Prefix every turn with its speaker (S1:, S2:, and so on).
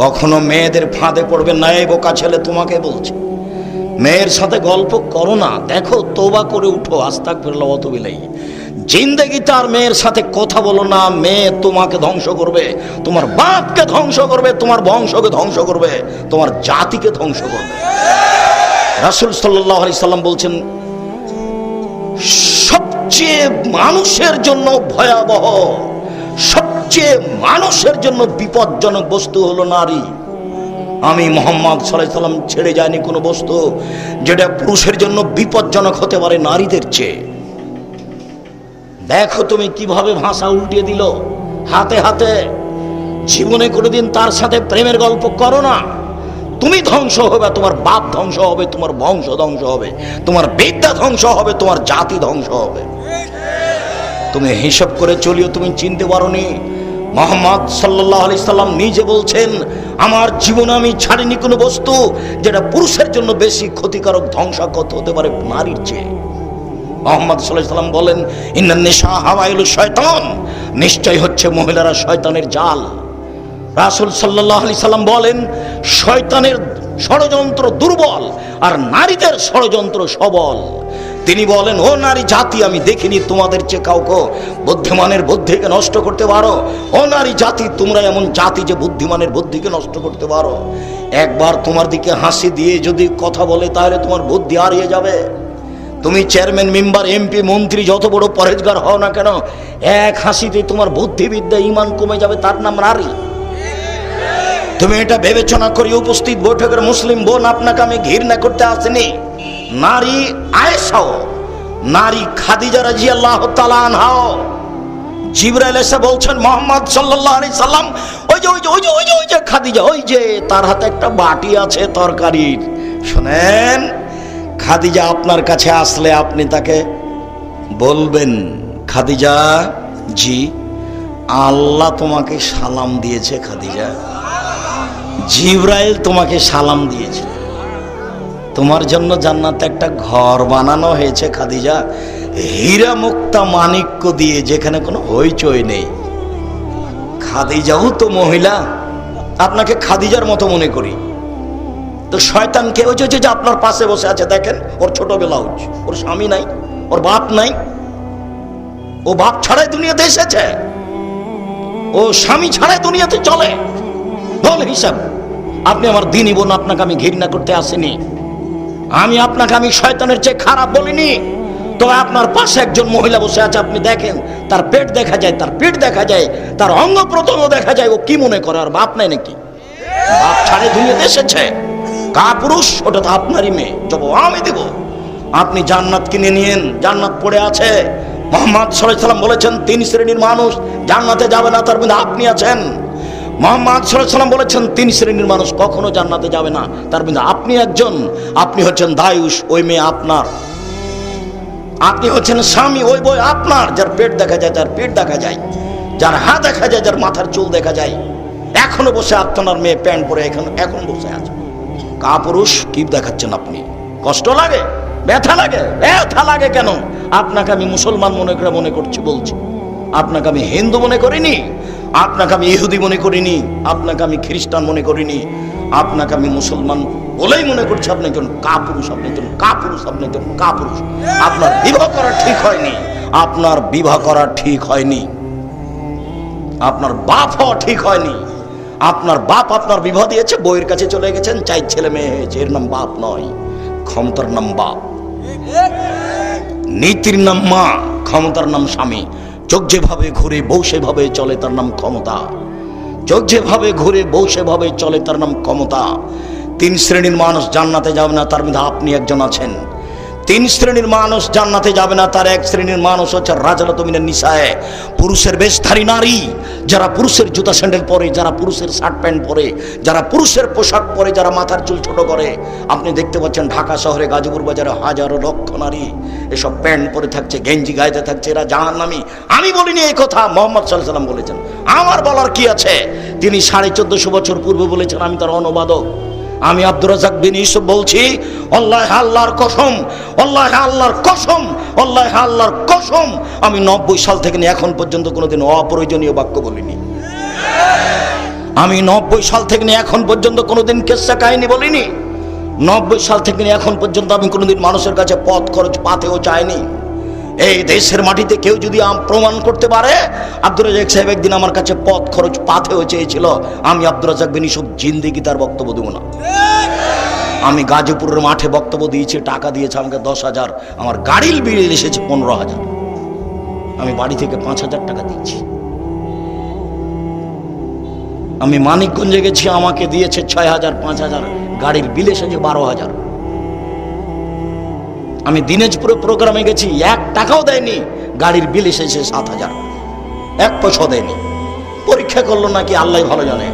S1: কখনো মেয়েদের ফাঁদে পড়বেন না। এই বোকা ছেলে, তোমাকে বলছে, মেয়ের সাথে গল্প করো না। দেখো, তওবা করে উঠো, আস্তাগফিরুল্লাহ ওয়া আতুবু ইলাইহি। জিন্দেগিতে আর মেয়ের সাথে কথা বলো না। মেয়ে তোমাকে ধ্বংস করবে, তোমার বাপকে ধ্বংস করবে, তোমার বংশকে ধ্বংস করবে, তোমার জাতিকে ধ্বংস করবে। রাসূল সাল্লাল্লাহু আলাইহি সাল্লাম বলছেন, সবচেয়ে মানুষের জন্য ভয়াবহ, সবচেয়ে মানুষের জন্য বিপজ্জনক বস্তু হলো নারী। আমি মুহাম্মদ সাল্লাল্লাহু আলাইহি সাল্লাম ছেড়ে যায়নি কোনো বস্তু যেটা পুরুষের জন্য বিপজ্জনক হতে পারে নারীদের চেয়ে। দেখো তুমি কিভাবে ভাষা উল্টিয়ে দিল হাতে হাতে। জীবনে কোনোদিন তার সাথে প্রেমের গল্প করো না। তুমি ধ্বংস হবে, তোমার বাপ ধ্বংস হবে, তোমার বংশ ধ্বংস হবে, তোমার বিদ্যা ধ্বংস হবে, তোমার জাতি ধ্বংস হবে। তুমি হিসাব করে চলিও, তুমি চিনতে পারোনি। মুহাম্মদ সাল্লাল্লাহু আলাইহি সাল্লাম নিজে বলছেন, আমার জীবনে আমি ছাড়িনি কোনো বস্তু যেটা পুরুষের জন্য বেশি ক্ষতিকারক, ধ্বংসাত্মক হতে পারে নারীর চেয়ে। মুহাম্মদ সাল্লাল্লাহু আলাইহি সাল্লাম বলেন, ইন্নান নিসা হাওয়াইলু শয়তান, নিশ্চয় হচ্ছে মহিলারা শয়তানের জাল। রাসূল সাল্লাল্লাহু আলাইহি সাল্লাম বলেন, শয়তানের ষড়যন্ত্র দুর্বল আর নারীদের ষড়যন্ত্র সবল। তিনি বলেন, ও নারী জাতি, আমি দেখিনি তোমাদের চেয়ে কাউকে বুদ্ধিমানের বুদ্ধিকে নষ্ট করতে পারো। ও নারী জাতি, তোমরা এমন জাতি যে বুদ্ধিমানের বুদ্ধিকে নষ্ট করতে পারো। একবার তোমার দিকে হাসি দিয়ে যদি কথা বলে, তাহলে তোমার বুদ্ধি হারিয়ে যাবে। তুমি চেয়ারম্যান, মেম্বার, এমপি, মন্ত্রী, যত বড় পরেজগার হও না কেন, এক হাসিতে তোমার বুদ্ধিবিদ্যা, ঈমান কমে যাবে। তার নাম নারী। তুমি এটা বিবেচনা করি, উপস্থিত বৈঠকের মুসলিম বোন, আপনাকে আমি ঘৃণা করতে আসিনি। নারী আয়েশাও, নারী খাদিজা রাদিয়াল্লাহু তাআলা আনহা, জিবরাইল এসে বলছেন, মুহাম্মদ সাল্লাল্লাহু আলাইহি সাল্লাম, ওই যে খাদিজা, ওই যে তার হাতে একটা বাটি আছে তরকারির। শুনেন, খাদিজা আপনার কাছে আসলে আপনি তাকে বলবেন, খাদিজা জি, আল্লাহ তোমাকে সালাম দিয়েছে খাদিজা, জিবরাইল তোমাকে সালাম দিয়েছে, তোমার জন্য জান্নাতে একটা ঘর বানানো হয়েছে খাদিজা, হীরা মুক্তা মাণিক্য দিয়ে, যেখানে কোনো হইচই নেই। খাদিজাও তো মহিলা, আপনাকে খাদিজার মতো মনে করি। তো শয়তানকে, ওই যে আপনার পাশে বসে আছে, দেখেন, ওর ছোট ব্লাউজ, ওর স্বামী নাই, ওর বাপ নাই, ও বাপ ছাড়াই দুনিয়াতে এসেছে, ও স্বামী ছাড়াই দুনিয়াতে চলে। বল হিসাব। আপনি আমার দিনই বোন, আপনাকে আমি ঘৃণা করতে আসিনি। আমি আপনাকে আমি শয়তানের চেয়ে খারাপ বলিনি। তবে আপনার পাশে একজন মহিলা বসে আছে, আপনি দেখেন, তার পেট দেখা যায়, তার পিঠ দেখা যায়, তার অঙ্গ প্রত্যঙ্গ দেখা যায়। ও কি মনে করে আর বাপ নাই নাকি? বাপ ছাড়াই দুনিয়াতে এসেছে। কাপুরুষ, ওটা তো আপনারই মেয়ে, জবাব আমি দেব। আপনি জান্নাত কিনে নিয়েন, জান্নাত পড়ে আছে। মুহাম্মদ সাল্লাল্লাহু আলাইহি সাল্লাম বলেছেন, 3 শ্রেণীর মানুষ জান্নাতে যাবে না, তার মধ্যে আপনি আছেন। মুহাম্মদ সাল্লাল্লাহু আলাইহি সাল্লাম বলেছেন, 3 শ্রেণীর মানুষ কখনো জান্নাতে যাবে না, তার মধ্যে আপনি একজন। আপনি হচ্ছেন দায়ুষ, ওই মেয়ে আপনার। আপনি হচ্ছেন স্বামী, ওই বই আপনার। যার পেট দেখা যায়, যার পিঠ দেখা যায়, যার হাত দেখা যায়, যার মাথার চুল দেখা যায়, এখনো বসে আপনার মেয়ে প্যান্ট পরে এখন বসে আছে। কাপুরুষ, কি দেখাচ্ছেন আপনি? কষ্ট লাগে, ব্যথা লাগে? ব্যথা লাগে কেন? আপনাকে আমি মুসলমান মনে করছি, বলছি। আপনাকে আমি হিন্দু মনে করিনি, আপনাকে আমি ইহুদি মনে করিনি, আপনাকে আমি খ্রিস্টান মনে করিনি, আপনাকে আমি মুসলমান বলেই মনে করছি। আপনি একজন কাপুরুষ, আপনি একজন কাপুরুষ, আপনি একজন কাপুরুষ। আপনার বিবাহ করা ঠিক হয়নি, আপনার বিবাহ করা ঠিক হয়নি, আপনার বাপ হওয়া ঠিক হয়নি। আপনার বাপ আপনার বিবাহ দিয়েছে, বইয়ের কাছে চলে গেছেন, 4 ছেলে মেয়ে হয়েছে, এর নাম বাপ নয়, ক্ষমতার নাম বাপ, নীতির নাম মা, ক্ষমতার নাম স্বামী। চোখ যেভাবে ঘুরে বউ সেভাবে চলে, তার নাম ক্ষমতা। চোখ যেভাবে ঘুরে বউ সেভাবে চলে, তার নাম ক্ষমতা। 3 শ্রেণীর মানুষ জান্নাতে যাবে না, তার মধ্যে আপনি একজন আছেন। 3 শ্রেণীর মানুষ জান্নাতে যাবে না, তার 1 শ্রেণীর মানুষ হচ্ছে রাজলাতু মিনান নিসায়ে, পুরুষের বেশধারী নারী, যারা পুরুষের জুতা স্যান্ডেল পরে, যারা পুরুষের শার্ট প্যান্ট পরে, যারা পুরুষের পোশাক পরে, যারা মাথার চুল ছোট করে। আপনি দেখতে পাচ্ছেন ঢাকা শহরে, গাজীপুর বাজারে হাজারো লক্ষ নারী এসব প্যান্ট পরে থাকছে, গেঞ্জি গাইতে থাকছে, এরা জাহান্নামী। আমি বলিনি এই কথা, মুহাম্মদ সাল্লাল্লাহু আলাইহি সাল্লাম বলেছেন। আমার বলার কি আছে? তিনি 1450 বছর পূর্বে বলেছেন, আমি তার অনুবাদক। আমি আব্দুর রাজ্জাক বিন ইউসুফ বলছি, আল্লাহ আল্লাহর কসম, আল্লাহ আল্লাহর কসম, আল্লাহ আল্লাহর কসম, আমি 90 সাল থেকে এখন পর্যন্ত কোনোদিন অপ্রয়োজনীয় বাক্য বলিনি। আমি 90 সাল থেকে নিয়ে এখন পর্যন্ত কোনোদিন কেসা কাহিনী বলিনি। 90 সাল থেকে নিয়ে এখন পর্যন্ত আমি কোনোদিন মানুষের কাছে পথ খরচ পাতেও চাইনি। এই দেশের মাটিতে কেউ যদি প্রমাণ করতে পারে আব্দুর রাজ্জাক সাহেব একদিন আমার কাছে পথ খরচ পাতেও চেয়েছিল, আমি আব্দুর রাজ্জাক বিন ইউসুফ জিন্দেগি তার বক্তব্য দেবো না। আমি গাজীপুরের মাঠে বক্তব্য দিয়েছি, টাকা দিয়েছে আমাকে 10,000, আমার গাড়ির বিল এসেছে 15,000, আমি বাড়ি থেকে 5,000 টাকা দিয়েছি। আমি মানিকগঞ্জে গেছি, আমাকে দিয়েছে 6,000, 5,000, গাড়ির বিল এসেছে 12,000। আমি দিনাজপুরে প্রোগ্রামে গেছি, 1 টাকাও দেয়নি, গাড়ির বিল এসেছে 7,000, 1 পয়সা দেয়নি। পরীক্ষা করলো নাকি আল্লাহ ভালো জানে।